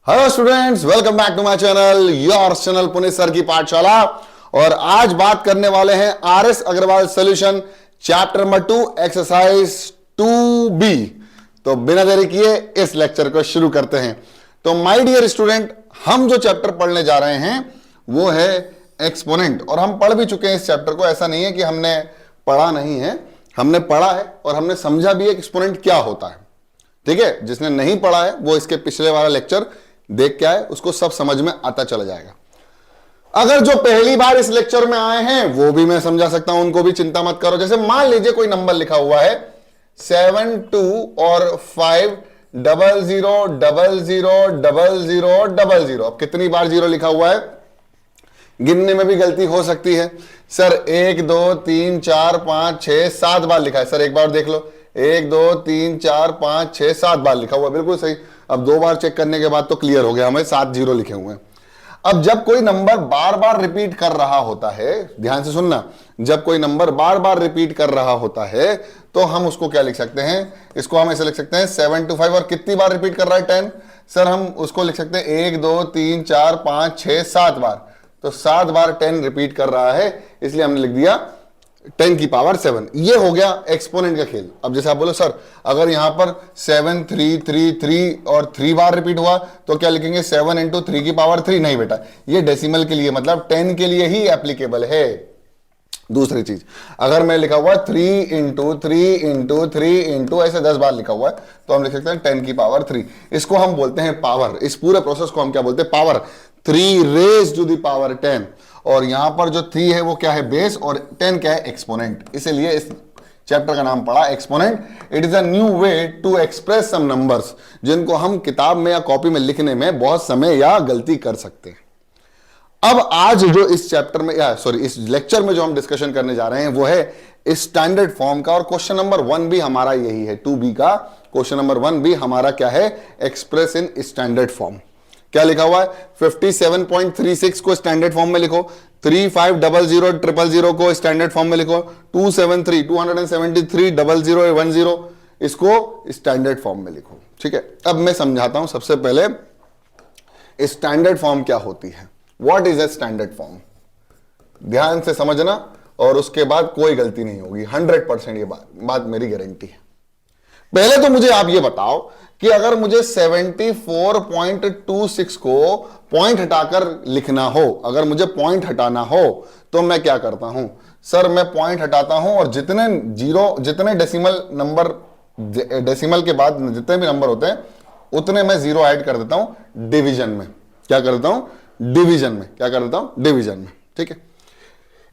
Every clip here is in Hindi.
Hello students, welcome back to my channel, your channel Puneet sir की पाठशाला। और आज बात करने वाले हैं R S. Agarwal solution chapter number 2 exercise 2B। तो बिना देरी किए इस लेक्चर को शुरू करते हैं। तो माय डियर स्टूडेंट, हम जो चैप्टर पढ़ने जा रहे हैं वो है एक्सपोनेंट, और हम पढ़ भी चुके हैं इस चैप्टर को। ऐसा नहीं है कि हमने पढ़ा नहीं है, हमने पढ़ा है और हमने समझा भी है कि एक्सपोनेंट क्या होता है। ठीक है, जिसने नहीं पढ़ा है वो इसके पिछले वाला लेक्चर देख के आए, उसको सब समझ में आता चला जाएगा। अगर जो पहली बार इस लेक्चर में आए हैं वो भी मैं समझा सकता हूं, उनको भी चिंता मत करो। जैसे मान लीजिए कोई नंबर लिखा हुआ है 72 और 500000000। अब कितनी बार जीरो लिखा हुआ है, गिनने में भी गलती हो सकती है। सर 1 2 3 4 5 6 7 बार लिखा है। सर एक बार देख लो, 1 2 3 4 5 6 7 बार लिखा हुआ, बिल्कुल सही। अब 2 बार चेक करने के बाद तो क्लियर हो गया, हमें 7 जीरो लिखे हुए हैं। अब जब कोई नंबर बार बार रिपीट कर रहा होता है, ध्यान से सुनना, जब कोई नंबर बार बार रिपीट कर रहा होता है तो हम उसको क्या लिख सकते हैं, इसको हम ऐसे लिख सकते हैं 7 to 5। और कितनी बार रिपीट कर रहा है 10, सर हम उसको लिख सकते हैं 1 2 3 4 5 6 7 बार। तो 7 बार 10 रिपीट कर रहा है, इसलिए हमने लिख दिया 10 की पावर 7। ये हो गया एक्सपोनेंट का खेल। अब जैसे आप बोलो सर अगर यहां पर 7 3 3 3 और 3 बार रिपीट हुआ तो क्या लिखेंगे 7 इंटू 3 की पावर 3। नहीं बेटा, ये डेसिमल के लिए मतलब 10 के लिए ही एप्लीकेबल है। दूसरी चीज, अगर मैं लिखा हुआ 3 इंटू 3 इंटू 3 इंटू ऐसे 10 बार लिखा हुआ है तो हम लिख सकते हैं 10 की पावर 3। इसको हम बोलते हैं पावर। इस पूरे प्रोसेस को हम क्या बोलते हैं, power. 3 raise to the power 10। और यहां पर जो 3 है वो क्या है, बेस, और 10 क्या है, एक्सपोनेंट। इसीलिए इस चैप्टर का नाम पड़ा exponent. It is a new way to express some numbers, जिनको हम किताब में या कॉपी में लिखने में बहुत समय या गलती कर सकते हैं। अब आज जो इस चैप्टर में इस लेक्चर में जो हम डिस्कशन करने जा रहे हैं वो है स्टैंडर्ड फॉर्म का। और क्वेश्चन नंबर 1 भी हमारा यही है, 2B का क्वेश्चन नंबर 1 भी हमारा क्या है, एक्सप्रेस इन स्टैंडर्ड फॉर्म। क्या लिखा हुआ है, 57.36 को स्टैंडर्ड फॉर्म में लिखो, 35000000 को स्टैंडर्ड फॉर्म में लिखो, 273 इसको स्टैंडर्ड फॉर्म में लिखो। ठीक है, अब मैं समझाता हूं। सबसे पहले स्टैंडर्ड फॉर्म क्या होती है, what is a standard form. ध्यान से समझना और उसके बाद कोई गलती नहीं होगी, 100% ये बात मेरी गारंटी है। पहले तो मुझे आप ये बताओ कि अगर मुझे 74.26 को पॉइंट हटाकर लिखना हो, अगर मुझे पॉइंट हटाना हो तो मैं क्या करता हूं। सर मैं पॉइंट हटाता हूं और जितने डेसिमल के बाद जितने भी नंबर होते हैं उतने मैं जीरो ऐड कर देता हूं डिवीजन में। क्या कर देता हूं, डिवीजन में। क्या कर देता हूं, डिवीजन में। ठीक है,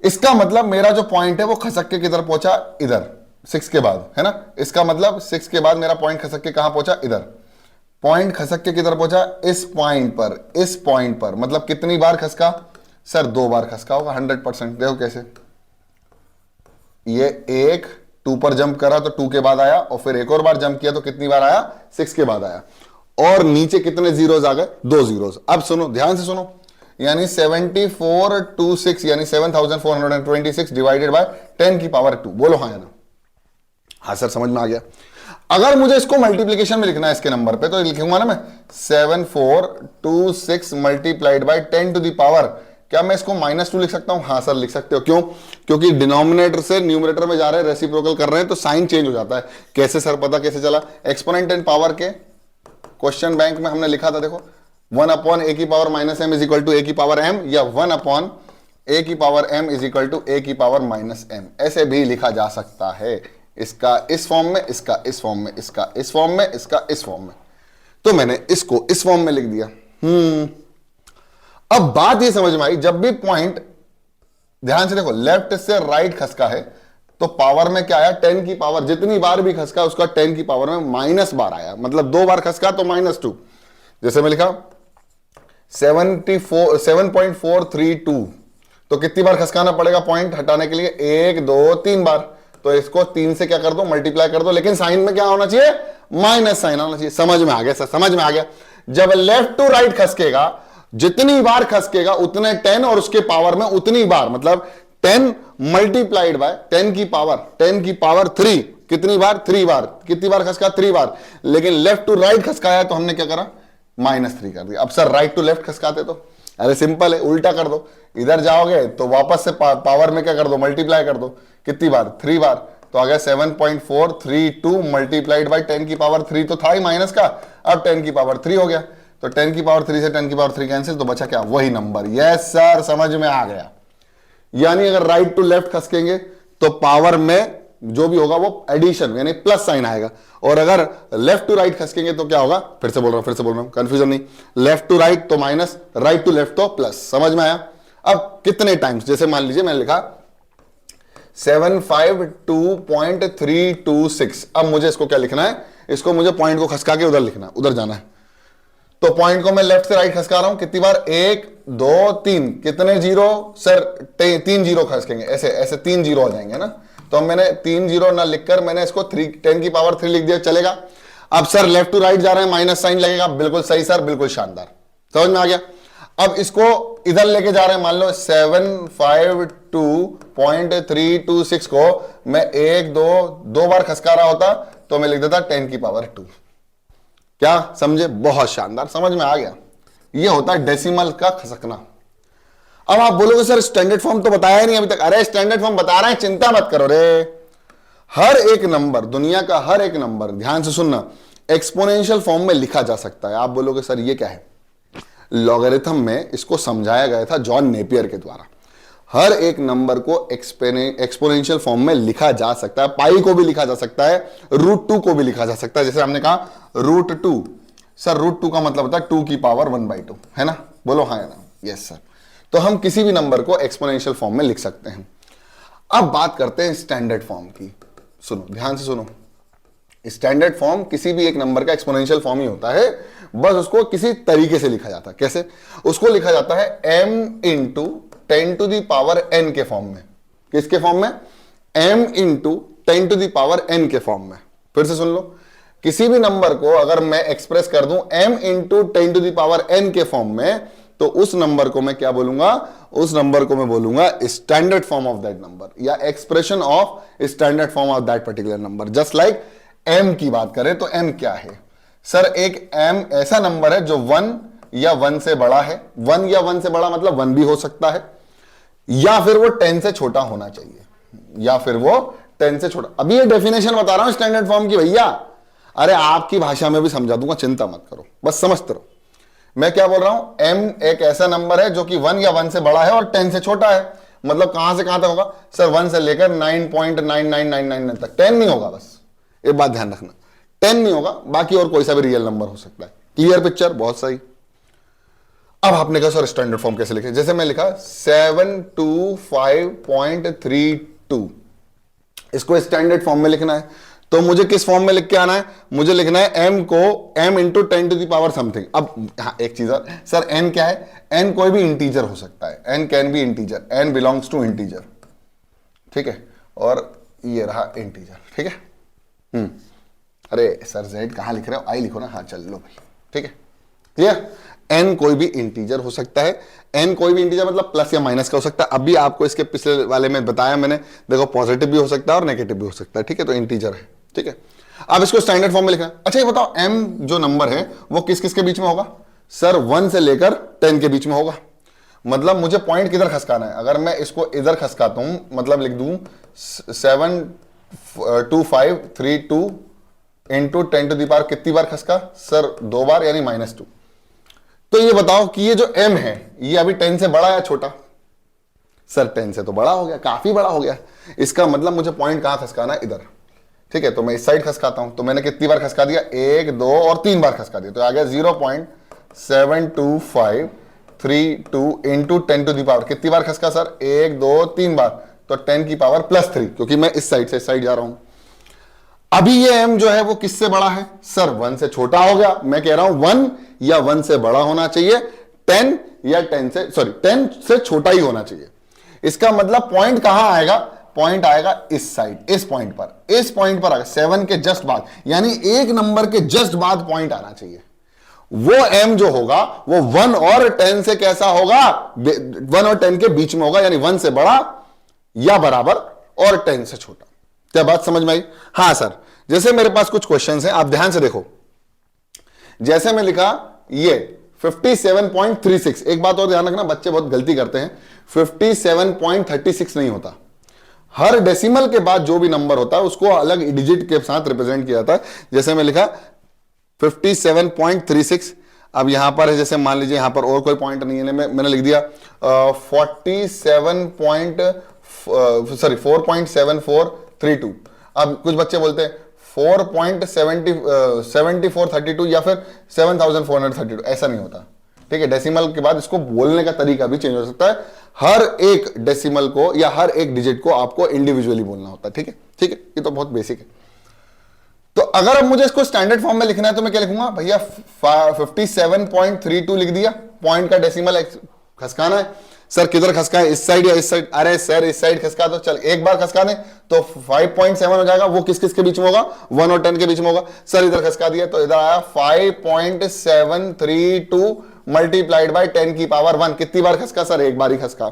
इसका मतलब मेरा जो पॉइंट है वो खसक के किधर पहुंचा, इधर 6 के बाद, है ना। इसका मतलब 6 के बाद मेरा पॉइंट खसक के कहां पहुंचा, इधर। पॉइंट खसक के किधर पहुंचा, इस पॉइंट पर। इस पॉइंट पर मतलब कितनी बार खसका, सर 2 बार खसका होगा 100%। देखो कैसे, ये 1 2 पर जंप करा तो 2 के बाद आया, और फिर एक और बार जंप किया तो कितनी बार आया, 6 के बाद आया। और नीचे कितने जीरोज आ गए, 2 जीरोज। अब सुनो, ध्यान से सुनो, यानी 7426 यानी 7426 डिवाइडेड बाय 10 की पावर 2। बोलो हाँ या ना। हाँ सर समझ में आ गया। अगर मुझे इसको मल्टीप्लीकेशन में लिखना है इसके नंबर पे तो लिखूंगा ना मैं 7426 multiplied by 10 to the power. क्या मैं इसको -2 लिख सकता हूं, हाँ सर लिख सकते हो। क्यों, क्योंकि डिनोमिनेटर से न्यूमरेटर में जा रहे हैं, रेसिप्रोकल कर रहे हैं तो साइन चेंज हो जाता है। कैसे सर, पता कैसे चला, एक्सपोनेंट एंड पावर के क्वेश्चन बैंक में हमने लिखा था, देखो 1/a की power -m is equal to a की पावर m, या 1/a की power m is equal to a की पावर -m। ऐसे भी लिखा जा सकता है, इसका इस फॉर्म में, इसका इस फॉर्म में, इसका इस फॉर्म में, इसका इस फॉर्म में। तो मैंने इसको इस फॉर्म में लिख दिया। अब बात ये समझ में आई, जब भी पॉइंट, ध्यान से देखो, लेफ्ट से राइट खसका है तो पावर में क्या आया, 10 की पावर। जितनी बार भी खसका उसका 10 की पावर में माइनस बार आया, मतलब 2 बार खसका तो -2। जैसे मैं लिखा 7.432 तो कितनी बार खसकाना पड़ेगा पॉइंट हटाने के लिए, 1 2 3 बार। तो इसको 3 से क्या कर दो, मल्टीप्लाई कर दो, लेकिन साइन में क्या होना चाहिए, माइनस साइन होना चाहिए। समझ में आ गया सर, समझ में आ गया। जब लेफ्ट टू राइट खसकेगा, जितनी बार खसकेगा उतने 10 और उसके पावर में उतनी बार, मतलब 10 मल्टीप्लाइड बाय 10 की पावर 3। कितनी बार, 3 बार। कितनी बार खसका, 3 बार। लेकिन लेफ्ट टू राइट खसकाया तो हमने क्या करा, -3 कर दिया। अब सर राइट टू लेफ्ट खसकाते तो, अरे सिंपल है, उल्टा कर दो, इधर जाओगे तो वापस से पावर में क्या कर दो, मल्टीप्लाई कर दो। कितनी बार, 3 बार, तो आ गया 7.432 मल्टीप्लाइड बाई 10 की पावर 3 तो था ही माइनस का, अब 10 की पावर 3 हो गया, तो 10 की पावर 3 से 10 की पावर 3 कैंसिल, तो बचा क्या, वही नंबर। यस सर, समझ में आ गया। यानी अगर राइट टू लेफ्ट खसकेंगे तो पावर में जो भी होगा वो एडिशन यानी प्लस साइन आएगा, और अगर लेफ्ट टू राइट खसकेंगे तो क्या होगा, फिर से बोल रहा हूं, कंफ्यूजन नहीं, लेफ्ट टू राइट तो माइनस, राइट टू लेफ्ट तो प्लस। समझ में आया। अब कितने टाइम्स, जैसे मान लीजिए मैंने लिखा 752.326, अब मुझे इसको क्या लिखना है, इसको मुझे पॉइंट को खसका के उधर लिखना है, उधर जाना है, तो पॉइंट को मैं लेफ्ट से राइट खसका रहा हूं, कितनी बार, 1 2 3, कितने जीरो सर, 3 जीरो खसकेंगे, ऐसे ऐसे 3 जीरो हो जाएंगे ना, तो मैंने 3 जीरो ना लिखकर मैंने इसको 10 की पावर 3 लिख दिया, चलेगा। अब सर लेफ्ट टू राइट जा रहे हैं, माइनस साइन लगेगा, बिल्कुल सही सर, बिल्कुल शानदार, समझ में आ गया। अब इसको इधर लेके जा रहे हैं, मान लो 752.326 को मैं 1 2 बार खसका रहा होता तो मैं लिख देता 10 की पावर 2। क्या समझे, बहुत शानदार, समझ में आ गया। ये होता है डेसिमल का खसकना। अब आप बोलोगे सर स्टैंडर्ड फॉर्म तो बताया ही नहीं अभी तक, अरे स्टैंडर्ड फॉर्म बता रहे हैं, चिंता मत करो रे। हर एक नंबर, दुनिया का हर एक नंबर, ध्यान से सुनना, एक्सपोनेंशियल फॉर्म में लिखा जा सकता है। आप बोलोगे सर ये क्या है, लॉगरिथम में इसको समझाया गया था जॉन नेपियर के द्वारा। हर एक नंबर को एक्सपोनेंशियल फॉर्म में लिखा जा सकता है, पाई को भी लिखा जा सकता है, √2 को भी लिखा जा सकता है। जैसे हमने कहा √2, सर √2 का मतलब होता है 2 की पावर 1/2, है ना, बोलो हाँ है ना, यस सर। तो हम किसी भी नंबर को एक्सपोनेंशियल फॉर्म में लिख सकते हैं। अब बात करते हैं स्टैंडर्ड फॉर्म की। सुनो, ध्यान से सुनो, स्टैंडर्ड फॉर्म किसी भी एक नंबर का एक्सपोनेंशियल फॉर्म ही होता है, बस उसको किसी तरीके से लिखा जाता है। कैसे, उसको लिखा जाता है m into 10 to the power n के फॉर्म में। किसके फॉर्म में, m into 10 to the power n के फॉर्म में। फिर से सुन लो, किसी भी नंबर को अगर मैं एक्सप्रेस कर दूं m into 10 to the power n के फॉर्म में, तो उस नंबर को मैं क्या बोलूंगा, उस नंबर को मैं बोलूंगा standard form of that number, या expression of standard form of that particular number. Just like m की बात करें तो m क्या है, सर एक m ऐसा नंबर है जो 1 या 1 से बड़ा है। 1 या 1 से बड़ा मतलब 1 भी हो सकता है, या फिर वो 10 से छोटा होना चाहिए, या फिर वो 10 से छोटा। अभी ये डेफिनेशन बता रहा हूं स्टैंडर्ड फॉर्म की भैया, अरे आपकी भाषा में भी समझा दूंगा, चिंता मत करो, बस समझते रहो। मैं क्या बोल रहा हूं, m एक ऐसा नंबर है जो कि 1 या 1 से बड़ा है और 10 से छोटा है। मतलब कहां से कहां तक होगा, सर 1 से लेकर 9.9999 तक। 10 नहीं होगा, बस एक बात ध्यान रखना, 10 नहीं होगा, बाकी और कोई सा भी रियल नंबर हो सकता है। क्लियर पिक्चर, बहुत सही। अब आपने कहा सर स्टैंडर्ड फॉर्म कैसे लिखे, जैसे मैं लिखा 725.32, इसको स्टैंडर्ड फॉर्म में लिखना है, तो मुझे किस फॉर्म में लिख के आना है, मुझे लिखना है m को m into 10 to the power something. अब हाँ, एक चीज और, सर n क्या है, n कोई भी इंटीजर हो सकता है, n can be integer, n belongs to integer, ठीक है, और ये रहा इंटीजर, ठीक है। अरे सर z कहां लिख रहे हो, i लिखो ना, हाँ चल लो भाई, ठीक है, क्लियर। n कोई भी इंटीजर हो सकता है, n कोई भी इंटीजर मतलब प्लस या माइनस का हो सकता है। अभी आपको इसके पिछले वाले में बताया मैंने, देखो पॉजिटिव भी हो सकता है और नेगेटिव भी हो सकता है, ठीक है, तो इंटीजर है, ठीक है। अब इसको स्टैंडर्ड फॉर्म में लिखना है। अच्छा ये बताओ m जो नंबर है वो किस किस के बीच में होगा, सर 1 से लेकर 10 के बीच में होगा। मतलब मुझे पॉइंट किधर खसकाना है, अगर मैं इसको इधर खसकाता हूं, मतलब लिख दूं 72532 इंटू 10 टू दी पावर कितनी बार खसका, सर 2 बार, यानी -2। तो ये बताओ कि ये जो m है ये अभी 10 से बड़ा या छोटा, सर 10 से तो बड़ा हो गया, काफी बड़ा हो गया। इसका मतलब मुझे पॉइंट कहां खसकाना है, इधर, ठीक है। तो मैं इस साइड खसकाता हूं, तो मैंने कितनी बार खसका दिया, 1 2 और 3 बार खसका दिया, तो आ गया 0.72532 इंटू 10 टू दी पावर कितनी बार खसका, सर 1 2 3 बार, तो 10 की पावर +3, क्योंकि मैं इस साइड से इस साइड जा रहा हूं। अभी ये m जो है वो किससे बड़ा है, सर 1 से छोटा हो गया। मैं कह रहा हूं 1 या 1 से बड़ा होना चाहिए, 10 या 10 से छोटा ही होना चाहिए। इसका मतलब पॉइंट कहां आएगा, पॉइंट आएगा इस साइड, इस पॉइंट पर, इस पॉइंट पर आएगा 7 के जस्ट बाद, यानी एक नंबर के जस्ट बाद पॉइंट आना चाहिए। वो m जो होगा वो 1 और 10 से कैसा होगा, 1 और 10 के बीच में होगा, यानी 1 से बड़ा या बराबर और 10 से छोटा। क्या बात समझ में आई? हाँ सर, जैसे मेरे पास कुछ क्वेश्चंस हैं, आप ध्यान से देखो। जैसे मैं लिखा ये 57.36। एक बात और ध्यान रखना, बच्चे बहुत गलती करते हैं, 57.36 नहीं होता। हर डेसिमल के बाद जो भी नंबर होता है उसको अलग डिजिट के साथ रिप्रेजेंट किया जाता है। जैसे मैं लिखा 57.36, अब यहां पर है, जैसे मान लीजिए यहां पर और कोई पॉइंट नहीं है, मैंने लिख दिया 4.7432। अब कुछ बच्चे बोलते हैं 4.7432 या फिर 7432, ऐसा नहीं होता, ठीक है। डेसिमल के बाद इसको बोलने का तरीका भी चेंज हो सकता है। हर एक डेसिमल को या हर एक डिजिट को आपको इंडिविजुअली बोलना होता है, ठीक है, ठीक है, ये तो बहुत बेसिक है। तो अगर अब मुझे इसको स्टैंडर्ड फॉर्म में लिखना है तो मैं क्या लिखूंगा भैया, 57.32 लिख दिया, पॉइंट का डेसिमल खसकाना है। सर किधर खसकाए, इस साइड या इस साइड? अरे सर इस साइड खसका दो, चल एक बार खसका दें तो 5.7 हो जाएगा। वो किस किस के बीच में होगा? 1 और 10 के बीच में होगा। सर इधर खसका दिया तो इधर आया 5.732 मल्टीप्लाइड बाय 10 की पावर 1। कितनी बार खसका? सर एक बार ही खसका।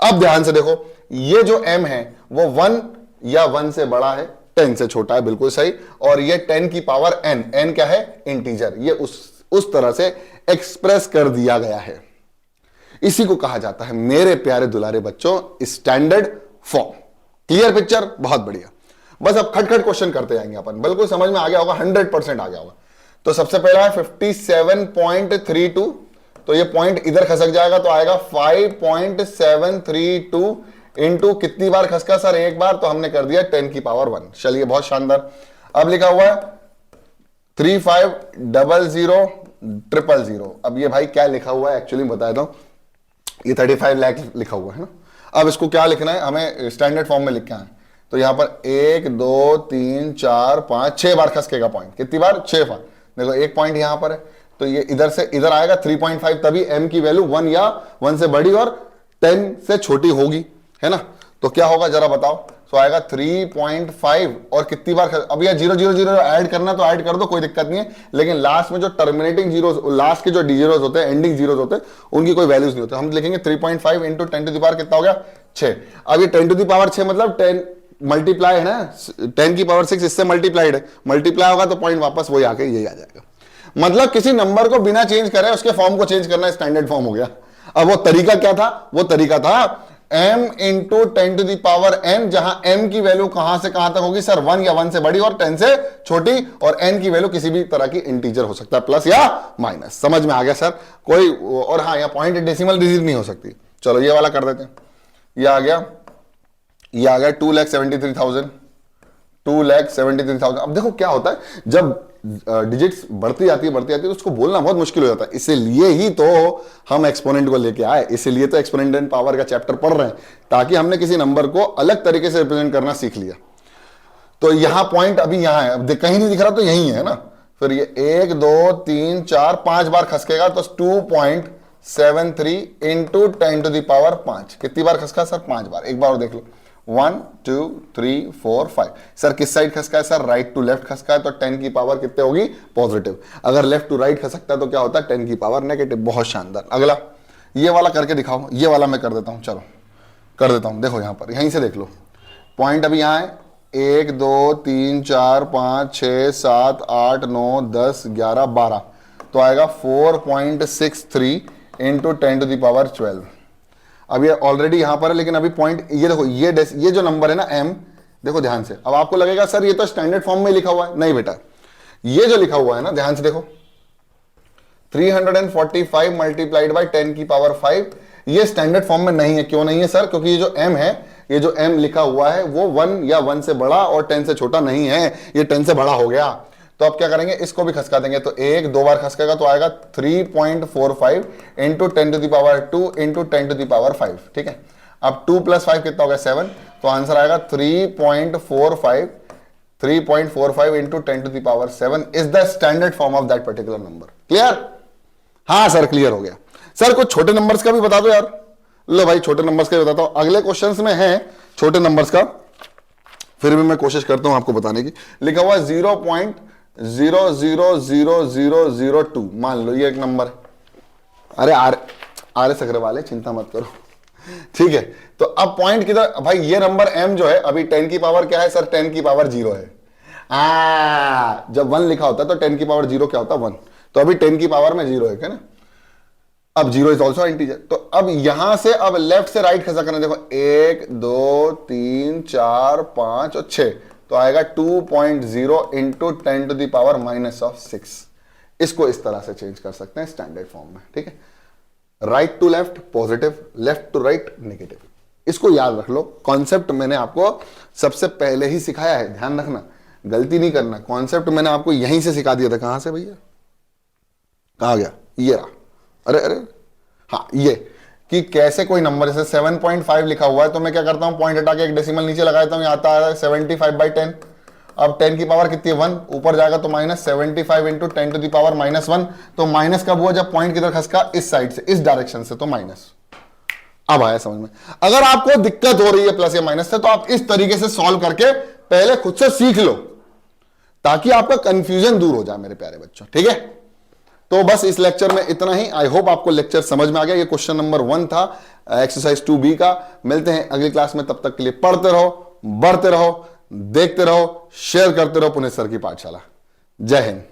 अब ध्यान से देखो, ये जो m है वो 1 या 1 से बड़ा है, 10 से छोटा है, बिल्कुल सही। और ये 10 की पावर n, n क्या है? इंटीजर। ये उस तरह से एक्सप्रेस कर दिया गया है। इसी को कहा जाता है मेरे प्यारे दुलारे बच्चों स्टैंडर्ड फॉर्म। Clear picture? बहुत बढ़िया। बस अब खटखट क्वेश्चन करते जाएंगे अपन, बिल्कुल समझ में आ गया होगा, 100% आ गया होगा। तो सबसे पहला है 57.32, तो ये पॉइंट इधर खसक जाएगा तो आएगा 5.732 इंटू कितनी बार खसका? सर एक बार, तो हमने कर दिया 10 की पावर 1। चलिए बहुत शानदार। अब लिखा हुआ है 35000000। अब ये भाई क्या लिखा हुआ है एक्चुअली बता दो, ये 35 लाख लिखा हुआ है ना। अब इसको क्या लिखना है हमें? स्टैंडर्ड फॉर्म में लिखना है। तो यहां पर 1 2 3 4 5 6 बार खसकेगा पॉइंट। कितनी बार? 6 बार। देखो एक पॉइंट यहां पर है तो ये इधर से इधर आएगा 3.5, तभी m की वैल्यू 1 या 1 से बड़ी और 10 से छोटी होगी, है ना। तो क्या होगा जरा बताओ? तो आएगा 3.5 और कितनी बार अब यह 0 0 0 ऐड करना तो ऐड कर दो, कोई दिक्कत नहीं है। लेकिन लास्ट में जो टर्मिनेटिंग जीरोस, लास्ट के जो जीरोस होते हैं, एंडिंग जीरोस होते हैं, उनकी कोई वैल्यूज नहीं होती। हम लिखेंगे 3.5 इंटू 10 टू द पावर कितना हो गया? 6। अब ये 10 टू द पावर 6 मतलब 10 मल्टीप्लाई है ना, 10 की पावर 6 इससे मल्टीप्लाइड है, मल्टीप्लाई होगा तो पॉइंट वापस वही आके यही आ जाएगा। मतलब किसी नंबर को बिना चेंज करे उसके फॉर्म को चेंज करना स्टैंडर्ड फॉर्म हो गया। अब वो तरीका क्या था? वो तरीका था m into 10 to the power n, जहां m की वैल्यू कहां से कहां तक होगी? सर 1 या 1 से बड़ी और 10 से छोटी, और n की वैल्यू किसी भी तरह की इंटीजर हो सकता है, प्लस या माइनस। समझ में आ गया सर? कोई और हाँ, यहाँ पॉइंट डेसिमल डिजिट नहीं हो सकती। चलो ये वाला कर देते हैं। ये आ गया 2,73,000। 2,73,000। अब देखो क्या होता है, जब डिजिट्स बढ़ती जाती है तो उसको बोलना बहुत मुश्किल हो जाता है। इसीलिए ही तो हम एक्सपोनेंट को लेके आए, इसीलिए तो एक्सपोनेंट एंड पावर का चैप्टर पढ़ रहे हैं, ताकि हमने किसी नंबर को अलग तरीके से रिप्रेजेंट करना सीख लिया। तो यहां पॉइंट अभी यहां है, अब कहीं नहीं दिख रहा तो यही है ना। फिर ये 1 2 3 4 5 बार खसकेगा तो 2.73 इंटू 10 टू द पावर 5। कितनी बार खसका? सर 5 बार। एक बार और देख लो, 1 2 3 4 5। सर किस साइड खसका है? सर राइट टू लेफ्ट खसका है, तो 10 की पावर कितने होगी? पॉजिटिव। अगर लेफ्ट टू राइट खसकता है तो क्या होता है? 10 की पावर नेगेटिव। बहुत शानदार। अगला ये वाला करके दिखाओ। ये वाला मैं कर देता हूं, चलो कर देता हूं। देखो यहां पर, यहीं से देख लो, पॉइंट अभी यहां है 1 2 3 4 5 6 7 8 9 10 11 12, तो आएगा 4.63 इंटू 10 टू द पावर 12। अब ये ऑलरेडी यहां पर है, लेकिन अभी पॉइंट ये देखो, ये जो नंबर है ना m, देखो ध्यान से। अब आपको लगेगा सर ये तो स्टैंडर्ड फॉर्म में लिखा हुआ है। नहीं बेटा, ये जो लिखा हुआ है ना, ध्यान से देखो, 345 मल्टीप्लाइड बाय 10 की पावर 5, ये स्टैंडर्ड फॉर्म में नहीं है। क्यों नहीं है सर? क्योंकि ये जो m है, ये जो m लिखा हुआ है वो 1 या 1 से बड़ा और 10 से छोटा नहीं है, ये 10 से बड़ा हो गया। तो अब क्या करेंगे? इसको भी खसका देंगे। तो 1 2 बार खसकेगा तो आएगा 3.45 into 10 to the power 2 into 10 to the power 5। ठीक है, अब 2 + 5 कितना हो गया? 7। तो आंसर आएगा 3.45 into 10 to the power 7 is the standard form of that particular number. Clear? हाँ सर क्लियर हो गया। सर कुछ छोटे नंबर्स का भी बता दो यार। लो भाई छोटे नंबर्स का भी बताता हूं, अगले क्वेश्चंस में है छोटे नंबर्स का, फिर भी मैं कोशिश करता हूं आपको बताने की। लिखा हुआ 0.000002, मान लो ये एक नंबर है। अरे RS अग्रवाल है, चिंता मत करो। ठीक है, तो अब पॉइंट किधर भाई? ये नंबर m जो है, अभी 10 की पावर क्या है सर? 10 की पावर 0 है। जब 1 लिखा होता है तो 10 की पावर 0 क्या होता है? 1। तो अभी 10 की पावर में 0 है ना, अब 0 इज ऑल्सो इंटीजर। तो अब यहां से अब लेफ्ट से राइट खसा करना, देखो 1 2 3 4 5 और 6, तो आएगा 2.0 इंटू 10 टू द पावर -6। इसको इस तरह से चेंज कर सकते हैं स्टैंडर्ड फॉर्म में, ठीक है। Right to left positive, left to right negative, इसको याद रख लो। कॉन्सेप्ट मैंने आपको सबसे पहले ही सिखाया है, ध्यान रखना, गलती नहीं करना। कॉन्सेप्ट मैंने आपको यहीं से सिखा दिया था। कहां से भैया, कहा गया, ये रहा, अरे अरे हाँ, ये कि कैसे कोई नंबर, जैसे 7.5 लिखा हुआ है तो मैं क्या करता हूं, पॉइंट हटा के एक डेसिमल नीचे लगा देता हूं, यहाँ आता है 75/10। अब 10 की पावर कितनी है, 1, ऊपर जाएगा तो -75 इंटू 10 टू द पावर -1। तो माइनस कब हुआ, जब पॉइंट किधर खसका, इस साइड से, इस डायरेक्शन से, तो माइनस। अब आया समझ में। अगर आपको दिक्कत हो रही है प्लस या माइनस से, तो आप इस तरीके से सॉल्व करके पहले खुद से सीख लो, ताकि आपका कंफ्यूजन दूर हो जाए मेरे प्यारे बच्चों, ठीक है। तो बस इस लेक्चर में इतना ही। आई होप आपको लेक्चर समझ में आ गया। ये क्वेश्चन नंबर 1 था एक्सरसाइज 2B का। मिलते हैं अगली क्लास में, तब तक के लिए पढ़ते रहो, बढ़ते रहो, देखते रहो, शेयर करते रहो पुनित सर की पाठशाला। जय हिंद।